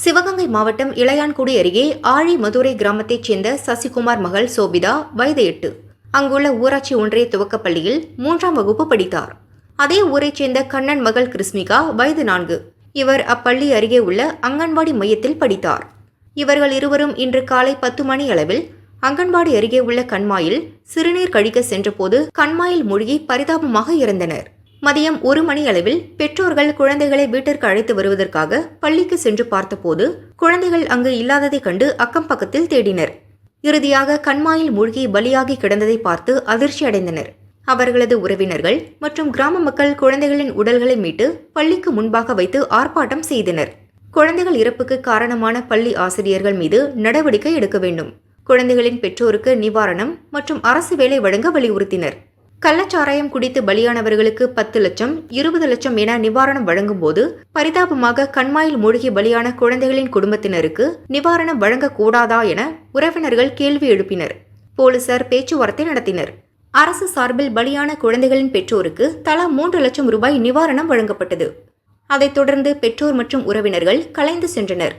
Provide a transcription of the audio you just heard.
சிவகங்கை மாவட்டம் இளையான்குடி அருகே ஆழிமதுரை கிராமத்தைச் சேர்ந்த சசிகுமார் மகள் சோபிதா வயது 8. அங்குள்ள ஊராட்சி ஒன்றிய துவக்கப்பள்ளியில் 3ஆம் வகுப்பு படித்தார். அதே ஊரைச் சேர்ந்த கண்ணன் மகள் கிருஸ்மிகா வயது 4. இவர் அப்பள்ளி அருகே உள்ள அங்கன்வாடி மையத்தில் படித்தார். இவர்கள் இருவரும் இன்று காலை 10 மணி அளவில் அங்கன்வாடி அருகே உள்ள கண்மாயில் சிறுநீர் கழிக்க சென்றபோது கண்மாயில் மூழ்கி பரிதாபமாக இறந்தனர். மதியம் 1 மணி அளவில் பெற்றோர்கள் குழந்தைகளை வீட்டிற்கு அழைத்து வருவதற்காக பள்ளிக்கு சென்று பார்த்தபோது குழந்தைகள் அங்கு இல்லாததைக் கண்டு அக்கம் பக்கத்தில் தேடினர். இறுதியாக கண்மாயில் மூழ்கி பலியாகி கிடந்ததை பார்த்து அதிர்ச்சி அடைந்தனர். அவர்களது உறவினர்கள் மற்றும் கிராம மக்கள் குழந்தைகளின் உடல்களை மீட்டு பள்ளிக்கு முன்பாக வைத்து ஆர்ப்பாட்டம் செய்தனர். குழந்தைகள் இறப்புக்கு காரணமான பள்ளி ஆசிரியர்கள் மீது நடவடிக்கை எடுக்க வேண்டும். குழந்தைகளின் பெற்றோருக்கு நிவாரணம் மற்றும் அரசு வேலை வழங்க வலியுறுத்தினர். கள்ளச்சாராயம் குடித்து பலியானவர்களுக்கு 10 லட்சம் 20 லட்சம் என நிவாரணம் வழங்கும் போது பரிதாபமாக கண்மாயில் மூழ்கி பலியான குழந்தைகளின் குடும்பத்தினருக்கு நிவாரணம் வழங்கக்கூடாதா என உறவினர்கள் கேள்வி எழுப்பினர். போலீசார் பேச்சுவார்த்தை நடத்தினர். அரசு சார்பில் பலியான குழந்தைகளின் பெற்றோருக்கு தலா 3 லட்சம் ரூபாய் நிவாரணம் வழங்கப்பட்டது. அதைத் தொடர்ந்து பெற்றோர் மற்றும் உறவினர்கள் கலைந்து சென்றனர்.